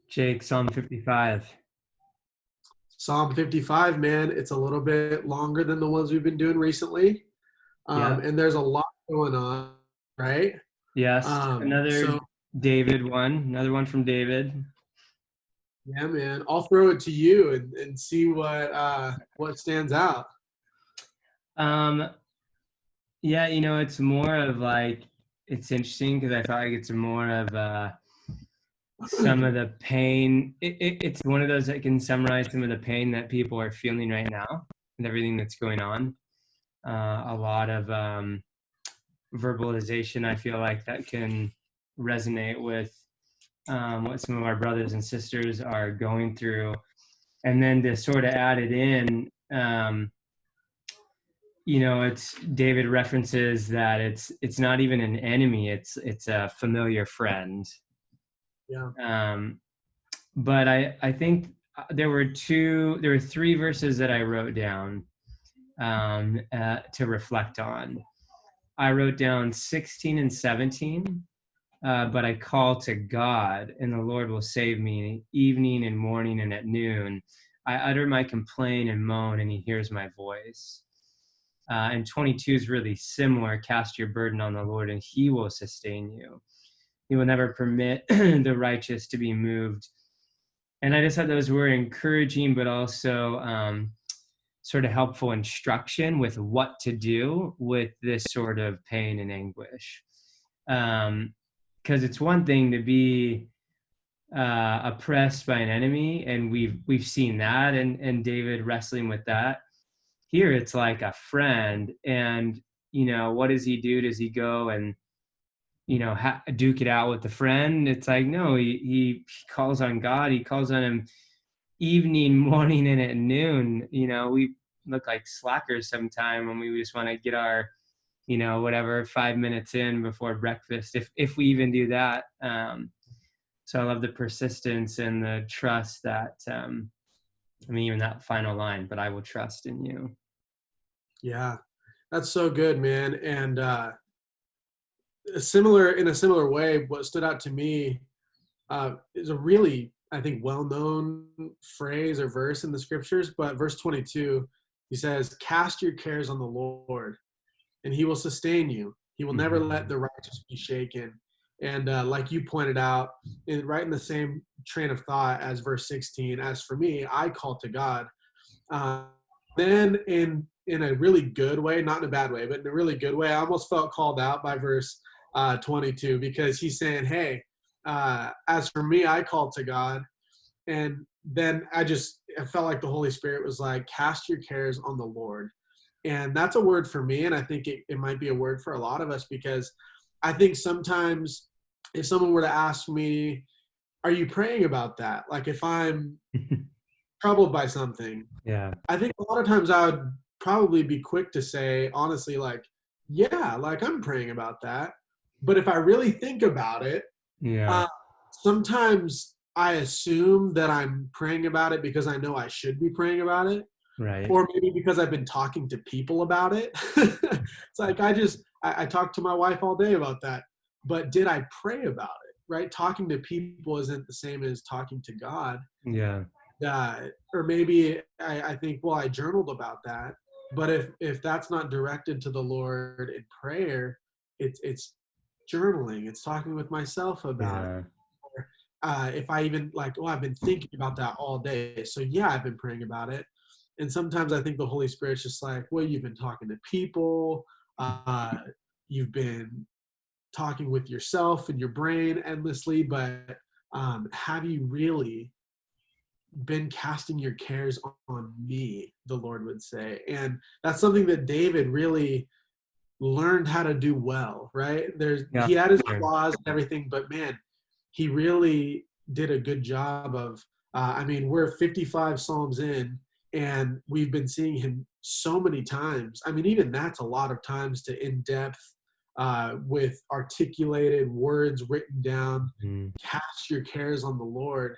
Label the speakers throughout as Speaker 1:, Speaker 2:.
Speaker 1: Jake, Psalm 55.
Speaker 2: Psalm 55, man, it's a little bit longer than the ones we've been doing recently.
Speaker 1: Yeah.
Speaker 2: And there's a lot going on, right?
Speaker 1: Yes.
Speaker 2: So
Speaker 1: Another David one. Another one from David.
Speaker 2: yeah, man, I'll throw it to you and see what stands out.
Speaker 1: Um, yeah, it's more of like it's interesting because I feel like it's more of some of the pain. It's one of those that can summarize some of the pain that people are feeling right now and everything that's going on. A lot of verbalization, I feel like, that can resonate with what some of our brothers and sisters are going through. And then to sort of add it in, it's David references that it's not even an enemy; it's a familiar friend.
Speaker 2: Yeah.
Speaker 1: Um, but I think there were three verses that I wrote down to reflect on. I wrote down 16 and 17. But I call to God, and the Lord will save me evening and morning and at noon. I utter my complaint and moan, and he hears my voice. And 22 is really similar. Cast your burden on the Lord, and he will sustain you. He will never permit the righteous to be moved. And I just thought those were encouraging, but also sort of helpful instruction with what to do with this sort of pain and anguish. Because it's one thing to be oppressed by an enemy, and we've seen that, and David wrestling with that. Here it's like a friend, and what does he do? Does he go and duke it out with the friend? It's like, no, he calls on God. He calls on him evening, morning, and at noon. We look like slackers sometime when we just want to get our whatever 5 minutes in before breakfast, if we even do that. So I love the persistence and the trust that even that final line, but I will trust in you.
Speaker 2: Yeah. That's so good, man. And in a similar way, what stood out to me is a really, I think, well-known phrase or verse in the scriptures, but verse 22, he says, "Cast your cares on the Lord, and he will sustain you. He will never let
Speaker 1: Mm-hmm.
Speaker 2: the righteous be shaken." And like you pointed out, right in the same train of thought as verse 16, as for me, I call to God. Uh, then in a really good way, not in a bad way, but in a really good way, I almost felt called out by verse 22, because he's saying, hey, as for me, I call to God. And then I felt like the Holy Spirit was like, cast your cares on the Lord. And that's a word for me. And I think it might be a word for a lot of us, because I think sometimes if someone were to ask me, are you praying about that? Like if I'm troubled by something,
Speaker 1: Yeah.
Speaker 2: I think a lot of times I would probably be quick to say, honestly, like, yeah, like I'm praying about that. But if I really think about it,
Speaker 1: Yeah.
Speaker 2: uh, sometimes I assume that I'm praying about it because I know I should be praying about it,
Speaker 1: Right.
Speaker 2: or maybe because I've been talking to people about it. It's like I talked to my wife all day about that, but did I pray about it? Right? Talking to people isn't the same as talking to God.
Speaker 1: Yeah.
Speaker 2: Or maybe I think, well, I journaled about that, but if that's not directed to the Lord in prayer, it's journaling. It's talking with myself about it.
Speaker 1: Yeah.
Speaker 2: If I even like, oh, I've been thinking about that all day, so yeah, I've been praying about it. And sometimes I think the Holy Spirit's just like, well, you've been talking to people, uh, you've been talking with yourself and your brain endlessly, but have you really been casting your cares on me, the Lord would say. And that's something that David really learned how to do well, right?
Speaker 1: Yeah.
Speaker 2: He had his
Speaker 1: Sure.
Speaker 2: flaws and everything, but man, he really did a good job of we're 55 Psalms in, and we've been seeing him so many times. I mean, even that's a lot of times to in-depth, with articulated words written down,
Speaker 1: Mm-hmm.
Speaker 2: cast your cares on the Lord.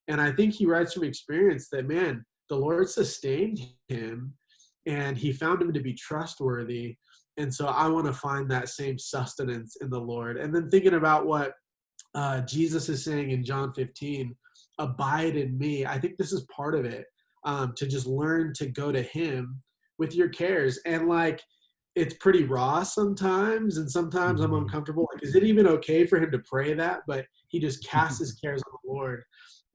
Speaker 2: And I think he writes from experience that, man, the Lord sustained him and he found him to be trustworthy. And so I want to find that same sustenance in the Lord. And then thinking about what Jesus is saying in John 15, abide in me. I think this is part of it, to just learn to go to him with your cares. And like, it's pretty raw sometimes, and sometimes I'm
Speaker 1: Mhm.
Speaker 2: uncomfortable. Like, is it even okay for him to pray that? But he just casts his cares on the Lord,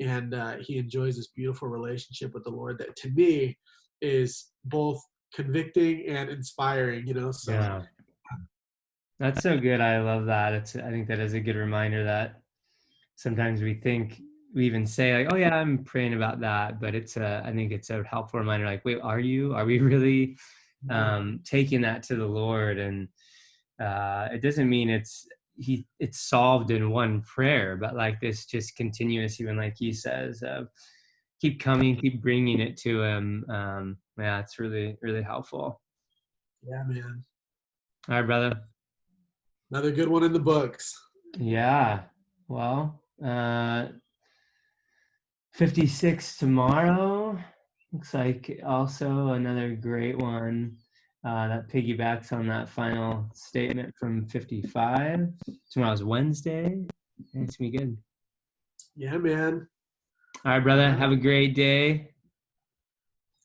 Speaker 2: and he enjoys this beautiful relationship with the Lord that, to me, is both convicting and inspiring. So
Speaker 1: Yeah. That's so good. I love that. I think that is a good reminder that sometimes we even say like, "Oh yeah, I'm praying about that," but I think it's a helpful reminder. Like, wait, are you? Are we really
Speaker 2: yeah,
Speaker 1: taking that to the Lord? And it doesn't mean it's solved in one prayer, but like this just continuous, even like he says, of keep coming, keep bringing it to him. Yeah, it's really really helpful.
Speaker 2: yeah, man.
Speaker 1: All right, brother.
Speaker 2: Another good one in the books.
Speaker 1: Yeah. Well, 56 tomorrow. Looks like also another great one that piggybacks on that final statement from 55. Tomorrow's Wednesday. It's gonna be good.
Speaker 2: Yeah, man.
Speaker 1: All right,
Speaker 2: All
Speaker 1: brother.
Speaker 2: right.
Speaker 1: Have a great day.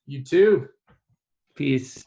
Speaker 2: You too.
Speaker 1: Peace.